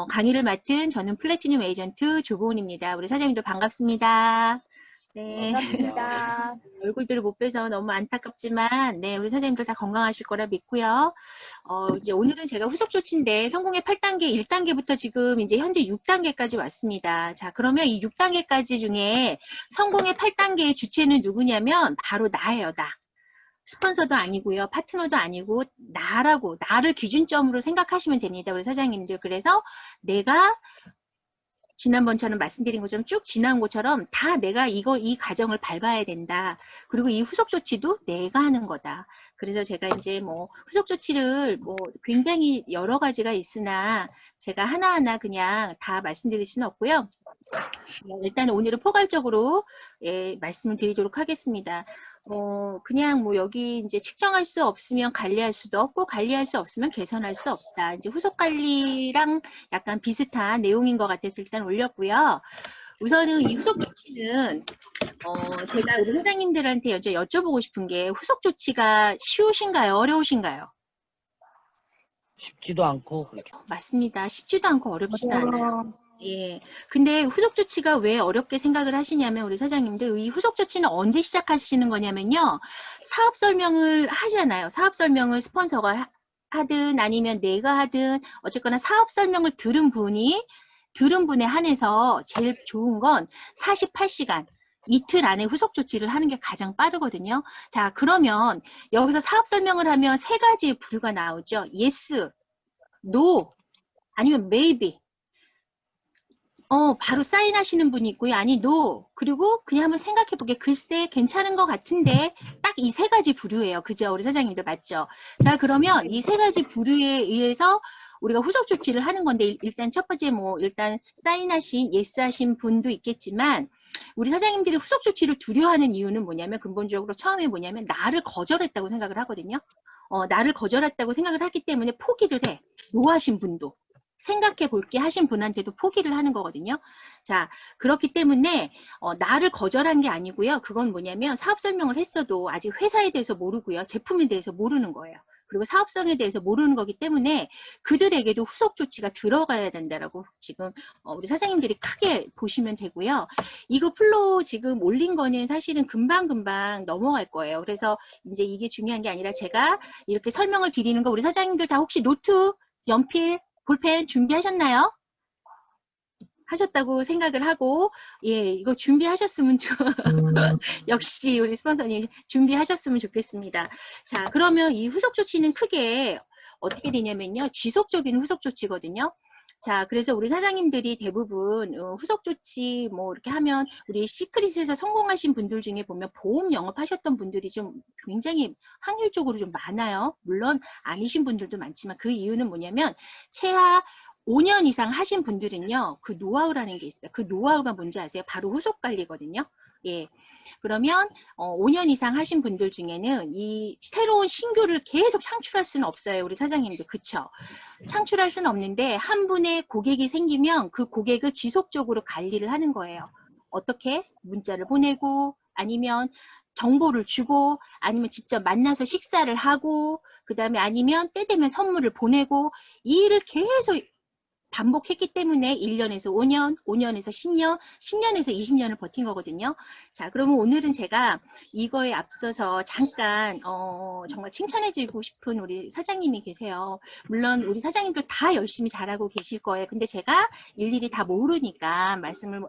강의를 맡은 저는 플래티늄 에이전트 조보은입니다. 우리 사장님들 반갑습니다. 네. 반갑습니다. 얼굴들을 못 뵈서 너무 안타깝지만, 네, 우리 사장님들 다 건강하실 거라 믿고요. 이제 오늘은 제가 후속 조치인데, 성공의 8단계, 1단계부터 지금 이제 현재 6단계까지 왔습니다. 자, 그러면 이 6단계까지 중에 성공의 8단계의 주체는 누구냐면, 바로 나예요, 나. 스폰서도 아니고요. 파트너도 아니고 나를 기준점으로 생각하시면 됩니다. 우리 사장님들. 그래서 내가 지난번처럼 말씀드린 것처럼 쭉 지나온 것처럼 다 내가 이 과정을 밟아야 된다. 그리고 이 후속 조치도 내가 하는 거다. 그래서 제가 이제 뭐 후속 조치를 뭐 굉장히 여러 가지가 있으나 제가 하나하나 그냥 다 말씀드릴 수는 없고요. 일단 오늘은 포괄적으로 말씀을 드리도록 하겠습니다. 그냥 뭐 여기 이제 측정할 수 없으면 관리할 수도 없고 관리할 수 없으면 개선할 수 없다. 이제 후속 관리랑 약간 비슷한 내용인 것 같아서 일단 올렸고요. 우선은 이 후속 조치는 제가 우리 사장님들한테 여쭤보고 싶은 게 후속 조치가 쉬우신가요? 어려우신가요? 쉽지도 않고 그렇죠. 맞습니다. 쉽지도 않고 어렵지도 않아요. 예. 근데 후속 조치가 왜 어렵게 생각을 하시냐면 우리 사장님들 이 후속 조치는 언제 시작하시는 거냐면요. 사업 설명을 하잖아요. 사업 설명을 스폰서가 하든 아니면 내가 하든 어쨌거나 사업 설명을 들은 분에 한해서 제일 좋은 건 48시간 이틀 안에 후속 조치를 하는 게 가장 빠르거든요. 자, 그러면 여기서 사업 설명을 하면 세 가지의 부류가 나오죠. yes, no, 아니면 maybe. 바로 사인하시는 분이 있고요. 아니, no. 그리고 그냥 한번 생각해보게. 글쎄, 괜찮은 것 같은데, 딱 이 세 가지 부류예요. 그죠? 우리 사장님들 맞죠? 자, 그러면 이 세 가지 부류에 의해서 우리가 후속 조치를 하는 건데, 일단 첫 번째 일단 사인하신, yes 하신 분도 있겠지만, 우리 사장님들이 후속 조치를 두려워하는 이유는 뭐냐면, 근본적으로 처음에 뭐냐면, 나를 거절했다고 생각을 하거든요. 나를 거절했다고 생각을 하기 때문에 포기를 해. 노하신 분도. 생각해 볼게 하신 분한테도 포기를 하는 거거든요. 자, 그렇기 때문에 나를 거절한 게 아니고요. 그건 뭐냐면 사업 설명을 했어도 아직 회사에 대해서 모르고요. 제품에 대해서 모르는 거예요. 그리고 사업성에 대해서 모르는 거기 때문에 그들에게도 후속 조치가 들어가야 된다라고 지금 우리 사장님들이 크게 보시면 되고요. 이거 플로우 지금 올린 거는 사실은 금방금방 넘어갈 거예요. 그래서 이제 이게 중요한 게 아니라 제가 이렇게 설명을 드리는 거 우리 사장님들 다 혹시 노트, 연필, 볼펜 준비하셨나요? 하셨다고 생각을 하고, 예, 이거 준비하셨으면 역시 우리 스폰서님 준비하셨으면 좋겠습니다. 자, 그러면 이 후속 조치는 크게 어떻게 되냐면요. 지속적인 후속 조치거든요. 자, 그래서 우리 사장님들이 대부분 후속 조치 뭐 이렇게 하면 우리 시크릿에서 성공하신 분들 중에 보면 보험 영업하셨던 분들이 좀 굉장히 확률적으로 좀 많아요. 물론 아니신 분들도 많지만 그 이유는 뭐냐면 최하 5년 이상 하신 분들은요. 그 노하우라는 게 있어요. 그 노하우가 뭔지 아세요? 바로 후속 관리거든요. 예. 그러면 5년 이상 하신 분들 중에는 이 새로운 신규를 계속 창출할 수는 없어요. 우리 사장님들. 그쵸? 창출할 수는 없는데 한 분의 고객이 생기면 그 고객을 지속적으로 관리를 하는 거예요. 어떻게? 문자를 보내고 아니면 정보를 주고 아니면 직접 만나서 식사를 하고 그 다음에 아니면 때 되면 선물을 보내고 이 일을 계속 반복했기 때문에 1년에서 5년, 5년에서 10년, 10년에서 20년을 버틴 거거든요. 자, 그러면 오늘은 제가 이거에 앞서서 잠깐 정말 칭찬해드리고 싶은 우리 사장님이 계세요. 물론 우리 사장님들 다 열심히 잘하고 계실 거예요. 근데 제가 일일이 다 모르니까 말씀을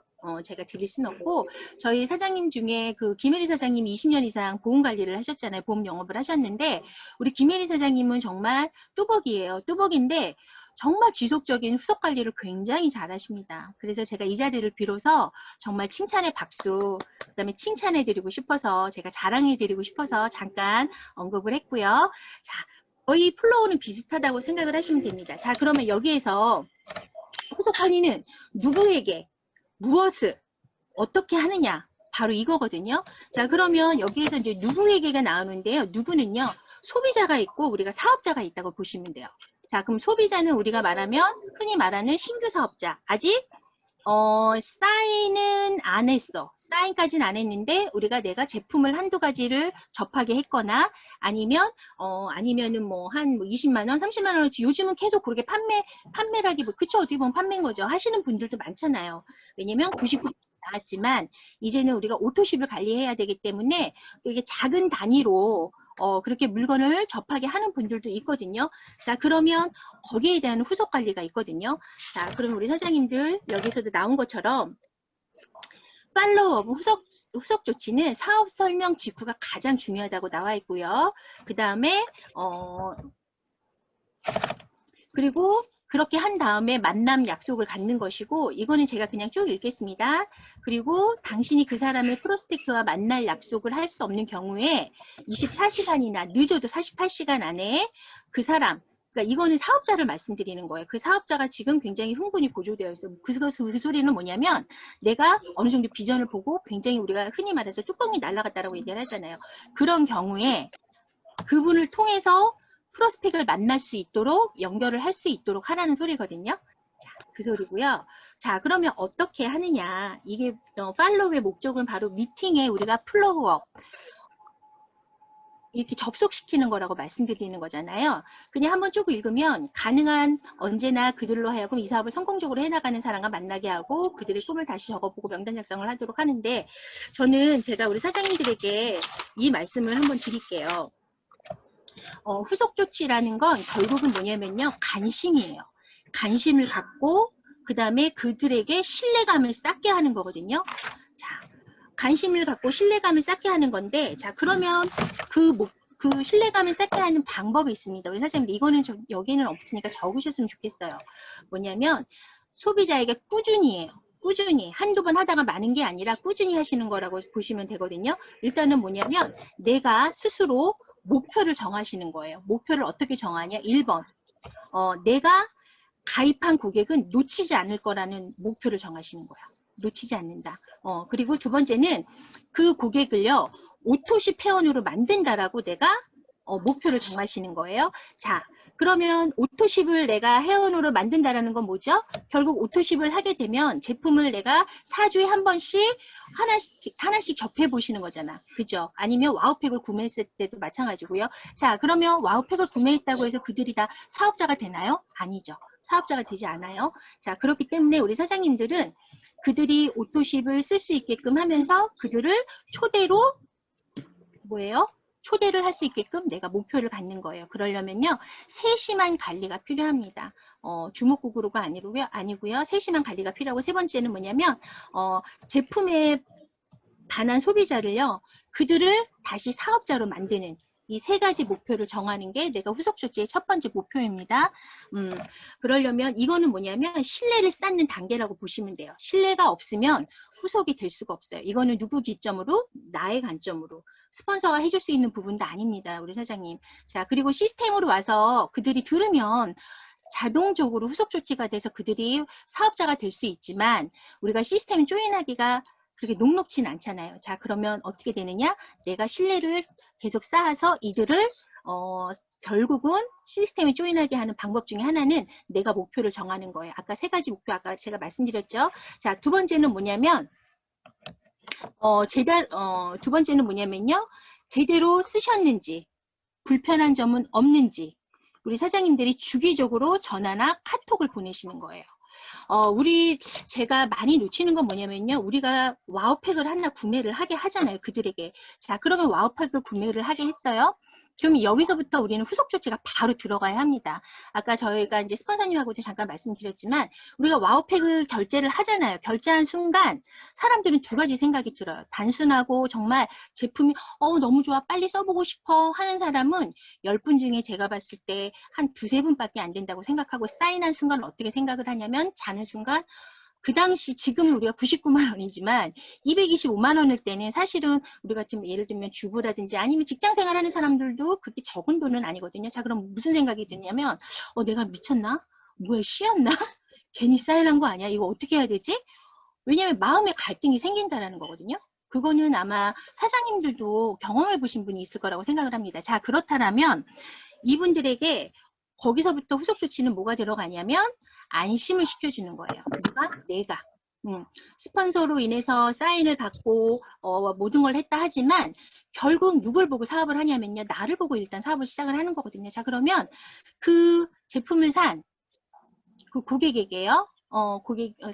제가 드릴 수는 없고 저희 사장님 중에 그 김혜리 사장님이 20년 이상 보험 관리를 하셨잖아요. 보험 영업을 하셨는데 우리 김혜리 사장님은 정말 뚜벅이에요. 뚜벅인데 정말 지속적인 후속 관리를 굉장히 잘하십니다. 그래서 제가 이 자리를 빌어서 정말 칭찬의 박수, 그 다음에 칭찬해드리고 싶어서 제가 자랑해드리고 싶어서 잠깐 언급을 했고요. 자, 거의 플로우는 비슷하다고 생각을 하시면 됩니다. 자, 그러면 여기에서 후속 관리는 누구에게 무엇을 어떻게 하느냐? 바로 이거거든요. 자, 그러면 여기에서 이제 누구에게가 나오는데요. 누구는요. 소비자가 있고 우리가 사업자가 있다고 보시면 돼요. 자, 그럼 소비자는 우리가 말하면 흔히 말하는 신규 사업자. 아직 사인은 안 했어. 사인까지는 안 했는데 우리가 내가 제품을 한두 가지를 접하게 했거나 아니면 아니면은 뭐 한 20만 원, 30만 원어치 요즘은 계속 그렇게 판매라기 그쵸 어떻게 보면 판매인 거죠. 하시는 분들도 많잖아요. 왜냐면 99 나왔지만 이제는 우리가 오토십을 관리해야 되기 때문에 이게 작은 단위로 그렇게 물건을 접하게 하는 분들도 있거든요. 자, 그러면 거기에 대한 후속 관리가 있거든요. 자, 그럼 우리 사장님들 여기서도 나온 것처럼 팔로우업 후속 조치는 사업 설명 직후가 가장 중요하다고 나와 있고요. 그 다음에 그리고 그렇게 한 다음에 만남 약속을 갖는 것이고 이거는 제가 그냥 쭉 읽겠습니다. 그리고 당신이 그 사람의 프로스펙트와 만날 약속을 할 수 없는 경우에 24시간이나 늦어도 48시간 안에 그 사람 그러니까 이거는 사업자를 말씀드리는 거예요. 그 사업자가 지금 굉장히 흥분이 고조되어 있어요. 그 소리는 뭐냐면 내가 어느 정도 비전을 보고 굉장히 우리가 흔히 말해서 뚜껑이 날아갔다라고 얘기를 하잖아요. 그런 경우에 그분을 통해서 프로스펙을 만날 수 있도록 연결을 할 수 있도록 하라는 소리거든요. 자, 그 소리고요. 자, 그러면 어떻게 하느냐. 이게 팔로우의 목적은 바로 미팅에 우리가 플로우업 이렇게 접속시키는 거라고 말씀드리는 거잖아요. 그냥 한번 쭉 읽으면 가능한 언제나 그들로 하여금 이 사업을 성공적으로 해나가는 사람과 만나게 하고 그들의 꿈을 다시 적어보고 명단 작성을 하도록 하는데 저는 제가 우리 사장님들에게 이 말씀을 한번 드릴게요. 후속 조치라는 건 결국은 뭐냐면요. 관심이에요. 관심을 갖고 그 다음에 그들에게 신뢰감을 쌓게 하는 거거든요. 자, 관심을 갖고 신뢰감을 쌓게 하는 건데 자 그러면 그 신뢰감을 쌓게 하는 방법이 있습니다. 우리 사장님 이거는 여기는 없으니까 적으셨으면 좋겠어요. 뭐냐면 소비자에게 꾸준히 해요. 꾸준히 한두 번 하다가 많은 게 아니라 꾸준히 하시는 거라고 보시면 되거든요. 일단은 뭐냐면 내가 스스로 목표를 정하시는 거예요. 목표를 어떻게 정하냐? 1번 내가 가입한 고객은 놓치지 않을 거라는 목표를 정하시는 거야. 놓치지 않는다. 그리고 두 번째는 그 고객을요. 오토십 회원으로 만든다라고 내가 목표를 정하시는 거예요. 자, 그러면 오토십을 내가 회원으로 만든다라는 건 뭐죠? 결국 오토십을 하게 되면 제품을 내가 4주에 한 번씩 하나씩 접해 보시는 거잖아. 그죠? 아니면 와우팩을 구매했을 때도 마찬가지고요. 자, 그러면 와우팩을 구매했다고 해서 그들이 다 사업자가 되나요? 아니죠. 사업자가 되지 않아요. 자, 그렇기 때문에 우리 사장님들은 그들이 오토십을 쓸 수 있게끔 하면서 그들을 초대로 뭐예요? 초대를 할 수 있게끔 내가 목표를 갖는 거예요. 그러려면요. 세심한 관리가 필요합니다. 주먹구구로가 아니고요. 세심한 관리가 필요하고 세 번째는 뭐냐면 제품에 반한 소비자를요. 그들을 다시 사업자로 만드는 이 세 가지 목표를 정하는 게 내가 후속 조치의 첫 번째 목표입니다. 그러려면 이거는 뭐냐면 신뢰를 쌓는 단계라고 보시면 돼요. 신뢰가 없으면 후속이 될 수가 없어요. 이거는 누구 기점으로? 나의 관점으로. 스폰서가 해줄 수 있는 부분도 아닙니다. 우리 사장님. 자, 그리고 시스템으로 와서 그들이 들으면 자동적으로 후속 조치가 돼서 그들이 사업자가 될 수 있지만 우리가 시스템 조인하기가 그렇게 녹록지는 않잖아요. 자, 그러면 어떻게 되느냐? 내가 신뢰를 계속 쌓아서 이들을 결국은 시스템에 조인하게 하는 방법 중에 하나는 내가 목표를 정하는 거예요. 아까 세 가지 목표 아까 제가 말씀드렸죠. 자, 두 번째는 뭐냐면 두 번째는 뭐냐면요. 제대로 쓰셨는지 불편한 점은 없는지 우리 사장님들이 주기적으로 전화나 카톡을 보내시는 거예요. 제가 많이 놓치는 건 뭐냐면요. 우리가 와우팩을 하나 구매를 하게 하잖아요. 그들에게. 자, 그러면 와우팩을 구매를 하게 했어요. 그럼 여기서부터 우리는 후속 조치가 바로 들어가야 합니다. 아까 저희가 이제 스폰서님하고도 잠깐 말씀드렸지만 우리가 와우팩을 결제를 하잖아요. 결제한 순간 사람들은 두 가지 생각이 들어요. 단순하고 정말 제품이 너무 좋아 빨리 써보고 싶어 하는 사람은 10분 중에 제가 봤을 때 한 두세 분밖에 안 된다고 생각하고 사인한 순간 어떻게 생각을 하냐면 자는 순간 그 당시 지금 우리가 99만 원이지만 225만 원일 때는 사실은 우리가 좀 예를 들면 주부라든지 아니면 직장 생활하는 사람들도 그게 적은 돈은 아니거든요. 자, 그럼 무슨 생각이 드냐면 내가 미쳤나? 뭐야 쉬었나? 괜히 사인한 거 아니야? 이거 어떻게 해야 되지? 왜냐면 마음의 갈등이 생긴다라는 거거든요. 그거는 아마 사장님들도 경험해 보신 분이 있을 거라고 생각을 합니다. 자, 그렇다면 이분들에게 거기서부터 후속 조치는 뭐가 들어가냐면 안심을 시켜주는 거예요. 누가? 내가. 스폰서로 인해서 사인을 받고 모든 걸 했다 하지만 결국 누굴 보고 사업을 하냐면요. 나를 보고 일단 사업을 시작을 하는 거거든요. 자, 그러면 그 제품을 산 그 고객에게요.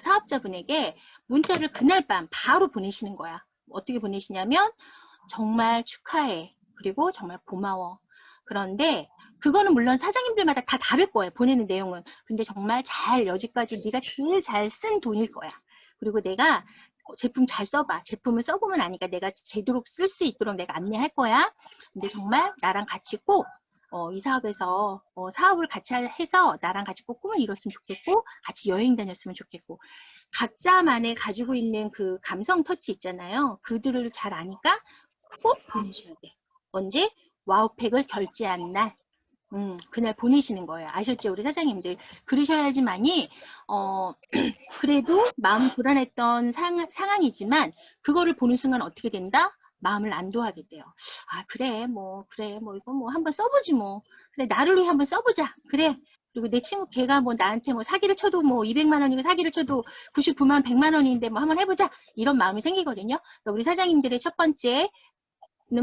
사업자분에게 문자를 그날 밤 바로 보내시는 거야. 어떻게 보내시냐면 정말 축하해. 그리고 정말 고마워. 그런데 그거는 물론 사장님들마다 다 다를 거예요. 보내는 내용은. 근데 정말 여지까지 네가 제일 잘 쓴 돈일 거야. 그리고 내가 제품 잘 써봐. 제품을 써보면 아니까 내가 제대로 쓸 수 있도록 내가 안내할 거야. 근데 정말 나랑 같이 꼭 이 사업에서 사업을 같이 해서 나랑 같이 꼭 꿈을 이뤘으면 좋겠고 같이 여행 다녔으면 좋겠고 각자만의 가지고 있는 그 감성 터치 있잖아요. 그들을 잘 아니까 꼭 보내셔야 돼. 언제? 와우팩을 결제한 날. 그날 보내시는 거예요. 아셨죠? 우리 사장님들. 그러셔야지만이, 그래도 마음 불안했던 상황이지만, 그거를 보는 순간 어떻게 된다? 마음을 안도하게 돼요. 아, 그래, 이거 뭐 한번 써보지 뭐. 그래, 나를 위해 한번 써보자. 그래. 그리고 내 친구 걔가 뭐 나한테 뭐 사기를 쳐도 뭐 200만 원이고 사기를 쳐도 99만 100만 원인데 뭐 한번 해보자. 이런 마음이 생기거든요. 그러니까 우리 사장님들의 첫 번째는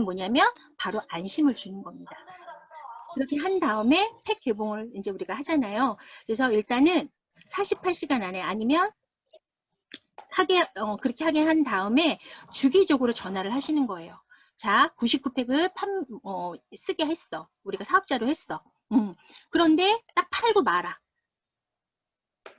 뭐냐면 바로 안심을 주는 겁니다. 그렇게 한 다음에 팩 개봉을 이제 우리가 하잖아요. 그래서 일단은 48시간 안에 아니면 그렇게 하게 한 다음에 주기적으로 전화를 하시는 거예요. 자, 99팩을 쓰게 했어. 우리가 사업자로 했어. 그런데 딱 팔고 말아.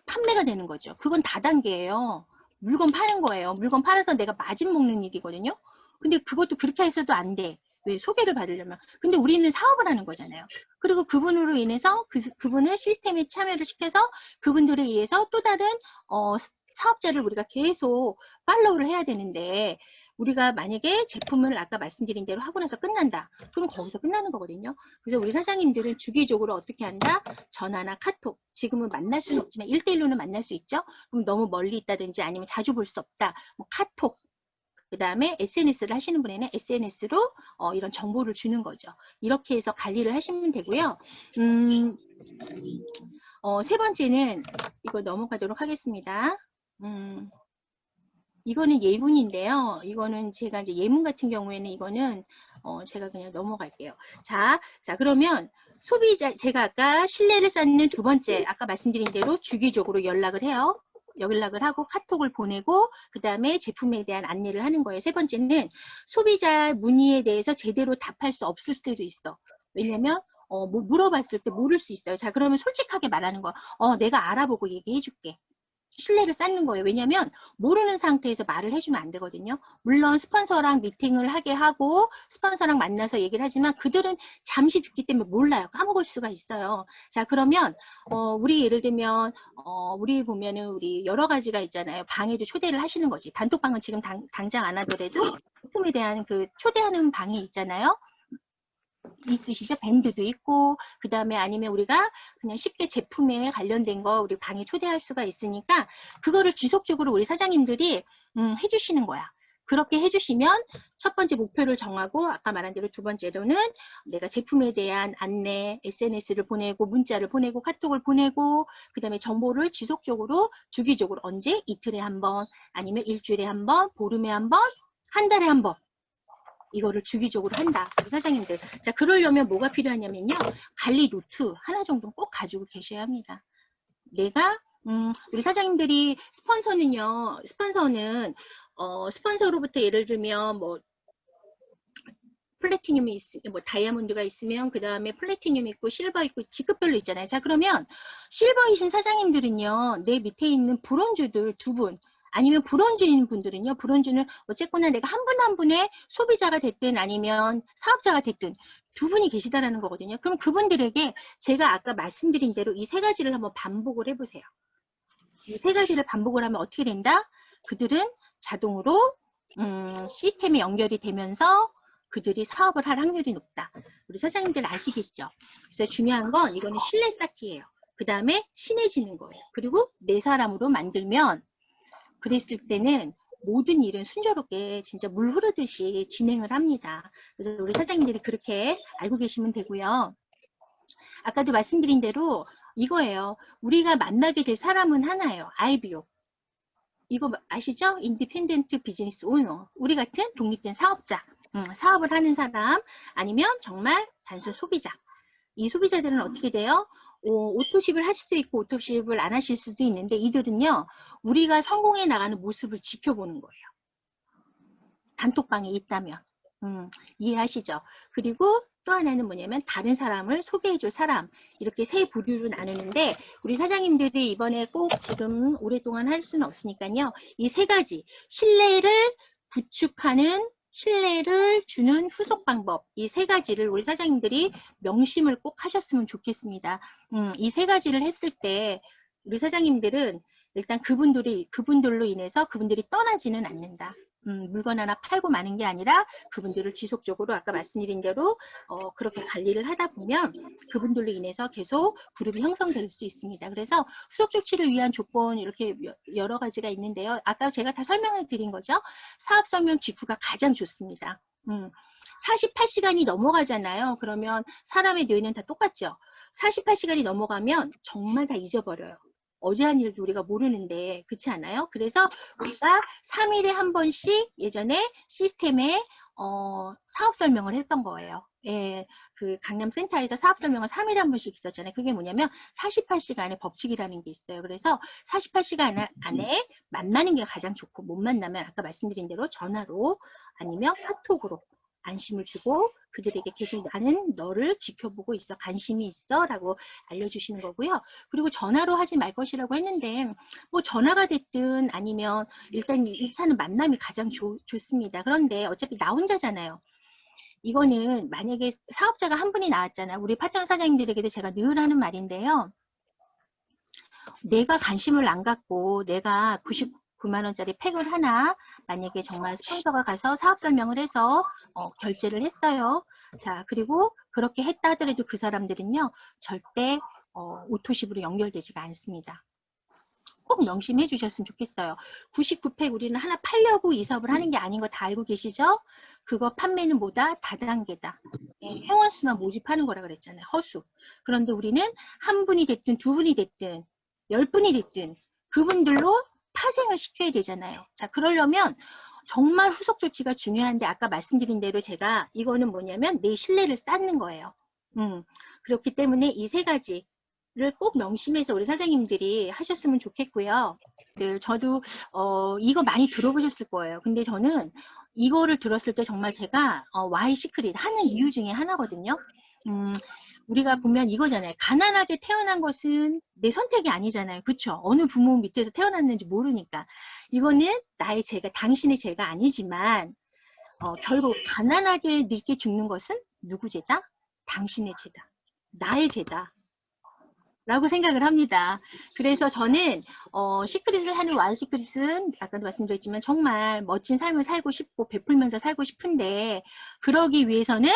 판매가 되는 거죠. 그건 다단계예요. 물건 파는 거예요. 물건 팔아서 내가 마진 먹는 일이거든요. 근데 그것도 그렇게 해서도 안 돼. 왜? 소개를 받으려면. 근데 우리는 사업을 하는 거잖아요. 그리고 그분으로 인해서 그분을 시스템에 참여를 시켜서 그분들에 의해서 또 다른 사업자를 우리가 계속 팔로우를 해야 되는데 우리가 만약에 제품을 아까 말씀드린 대로 하고 나서 끝난다. 그럼 거기서 끝나는 거거든요. 그래서 우리 사장님들은 주기적으로 어떻게 한다? 전화나 카톡. 지금은 만날 수는 없지만 1대1로는 만날 수 있죠. 그럼 너무 멀리 있다든지 아니면 자주 볼 수 없다. 뭐 카톡. 그 다음에 SNS를 하시는 분에는 SNS로 이런 정보를 주는 거죠. 이렇게 해서 관리를 하시면 되고요. 세 번째는 이거 넘어가도록 하겠습니다. 이거는 예문인데요. 이거는 제가 이제 예문 같은 경우에는 이거는 제가 그냥 넘어갈게요. 자, 그러면 소비자, 제가 아까 신뢰를 쌓는 두 번째, 아까 말씀드린 대로 주기적으로 연락을 해요. 연락을 하고 카톡을 보내고 그 다음에 제품에 대한 안내를 하는 거예요. 세 번째는 소비자 문의에 대해서 제대로 답할 수 없을 수도 있어. 왜냐면 뭐 물어봤을 때 모를 수 있어요. 자, 그러면 솔직하게 말하는 거. 내가 알아보고 얘기해 줄게. 신뢰를 쌓는 거예요. 왜냐하면 모르는 상태에서 말을 해주면 안 되거든요. 물론 스폰서랑 미팅을 하게 하고 스폰서랑 만나서 얘기를 하지만 그들은 잠시 듣기 때문에 몰라요. 까먹을 수가 있어요. 자, 그러면 우리 예를 들면 우리 보면은 우리 여러 가지가 있잖아요. 방에도 초대를 하시는 거지. 단톡방은 지금 당장 안 하더라도 제품에 대한 그 초대하는 방이 있잖아요. 있으시죠? 밴드도 있고 그 다음에 아니면 우리가 그냥 쉽게 제품에 관련된 거 우리 방에 초대할 수가 있으니까 그거를 지속적으로 우리 사장님들이 해주시는 거야. 그렇게 해주시면 첫 번째 목표를 정하고 아까 말한 대로 두 번째로는 내가 제품에 대한 안내, SNS를 보내고 문자를 보내고 카톡을 보내고 그 다음에 정보를 지속적으로 주기적으로 언제? 이틀에 한 번 아니면 일주일에 한 번, 보름에 한 번, 한 달에 한 번 이거를 주기적으로 한다. 우리 사장님들. 자, 그러려면 뭐가 필요하냐면요. 관리 노트 하나 정도는 꼭 가지고 계셔야 합니다. 내가 우리 사장님들이 스폰서는 스폰서로부터 예를 들면 뭐 플래티늄이 뭐 다이아몬드가 있으면 그 다음에 플래티늄 있고 실버 있고 직급별로 있잖아요. 자, 그러면 실버이신 사장님들은요. 내 밑에 있는 브론즈들 두 분 아니면 브론즈인 분들은요. 브론즈는 어쨌거나 내가 한 분 한 분의 소비자가 됐든 아니면 사업자가 됐든 두 분이 계시다라는 거거든요. 그럼 그분들에게 제가 아까 말씀드린 대로 이 세 가지를 한번 반복을 해보세요. 이 세 가지를 반복을 하면 어떻게 된다? 그들은 자동으로 시스템에 연결이 되면서 그들이 사업을 할 확률이 높다. 우리 사장님들 아시겠죠? 그래서 중요한 건 이거는 신뢰 쌓기예요. 그 다음에 친해지는 거예요. 그리고 내 사람으로 만들면 그랬을 때는 모든 일은 순조롭게 진짜 물 흐르듯이 진행을 합니다. 그래서 우리 사장님들이 그렇게 알고 계시면 되고요. 아까도 말씀드린 대로 이거예요. 우리가 만나게 될 사람은 하나예요. 아이비오. 이거 아시죠? 인디펜던트 비즈니스 오너. 우리 같은 독립된 사업자. 사업을 하는 사람 아니면 정말 단순 소비자. 이 소비자들은 어떻게 돼요? 오토십을 할 수도 있고 오토십을 안 하실 수도 있는데 이들은요. 우리가 성공해 나가는 모습을 지켜보는 거예요. 단톡방에 있다면. 이해하시죠? 그리고 또 하나는 뭐냐면 다른 사람을 소개해줄 사람. 이렇게 세 부류로 나누는데 우리 사장님들이 이번에 꼭 지금 오랫동안 할 수는 없으니까요. 이 세 가지 신뢰를 구축하는 신뢰를 주는 후속 방법 이 세 가지를 우리 사장님들이 명심을 꼭 하셨으면 좋겠습니다. 이 세 가지를 했을 때 우리 사장님들은 일단 그분들로 인해서 그분들이 떠나지는 않는다. 물건 하나 팔고 마는 게 아니라 그분들을 지속적으로 아까 말씀드린 대로 그렇게 관리를 하다 보면 그분들로 인해서 계속 그룹이 형성될 수 있습니다. 그래서 후속 조치를 위한 조건 이렇게 여러 가지가 있는데요. 아까 제가 다 설명을 드린 거죠. 사업 설명 직후가 가장 좋습니다. 48시간이 넘어가잖아요. 그러면 사람의 뇌는 다 똑같죠. 48시간이 넘어가면 정말 다 잊어버려요. 어제 한 일도 우리가 모르는데 그렇지 않아요? 그래서 우리가 3일에 한 번씩 예전에 시스템에 사업 설명을 했던 거예요. 예, 그 강남센터에서 사업 설명을 3일에 한 번씩 있었잖아요. 그게 뭐냐면 48시간의 법칙이라는 게 있어요. 그래서 48시간 안에 만나는 게 가장 좋고 못 만나면 아까 말씀드린 대로 전화로 아니면 카톡으로 안심을 주고 그들에게 계속 나는 너를 지켜보고 있어. 관심이 있어. 라고 알려주시는 거고요. 그리고 전화로 하지 말 것이라고 했는데 뭐 전화가 됐든 아니면 일단 1차는 만남이 가장 좋습니다. 그런데 어차피 나 혼자잖아요. 이거는 만약에 사업자가 한 분이 나왔잖아요. 우리 파트너 사장님들에게도 제가 늘 하는 말인데요. 내가 관심을 안 갖고 내가 99만원짜리 팩을 하나 만약에 정말 스폰서가 가서 사업 설명을 해서 결제를 했어요. 자, 그리고 그렇게 했다 하더라도 그 사람들은요. 절대 오토십으로 연결되지가 않습니다. 꼭 명심해 주셨으면 좋겠어요. 99팩 우리는 하나 팔려고 이 사업을 하는 게 아닌 거 다 알고 계시죠? 그거 판매는 뭐다? 다단계다. 회원수만 모집하는 거라 그랬잖아요. 허수. 그런데 우리는 한 분이 됐든 두 분이 됐든 10분이 됐든 그분들로 파생을 시켜야 되잖아요. 자, 그러려면 정말 후속 조치가 중요한데 아까 말씀드린 대로 제가 이거는 뭐냐면 내 신뢰를 쌓는 거예요. 그렇기 때문에 이 세 가지 를 꼭 명심해서 우리 사장님들이 하셨으면 좋겠고요. 저도 이거 많이 들어보셨을 거예요. 근데 저는 이거를 들었을 때 정말 제가 와이 시크릿 하는 이유 중에 하나거든요. 우리가 보면 이거잖아요. 가난하게 태어난 것은 내 선택이 아니잖아요. 그렇죠? 어느 부모 밑에서 태어났는지 모르니까. 이거는 나의 죄가 당신의 죄가 아니지만 결국 가난하게 늙게 죽는 것은 누구 죄다? 당신의 죄다. 나의 죄다. 라고 생각을 합니다. 그래서 저는 시크릿을 하는 와이 시크릿은 아까도 말씀드렸지만 정말 멋진 삶을 살고 싶고 베풀면서 살고 싶은데 그러기 위해서는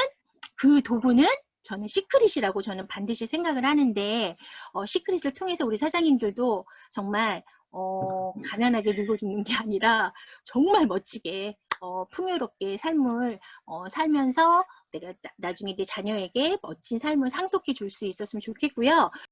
그 도구는 저는 시크릿이라고 저는 반드시 생각을 하는데 시크릿을 통해서 우리 사장님들도 정말 가난하게 늙어 죽는 게 아니라 정말 멋지게 풍요롭게 삶을 살면서 내가 나중에 내 자녀에게 멋진 삶을 상속해 줄 수 있었으면 좋겠고요.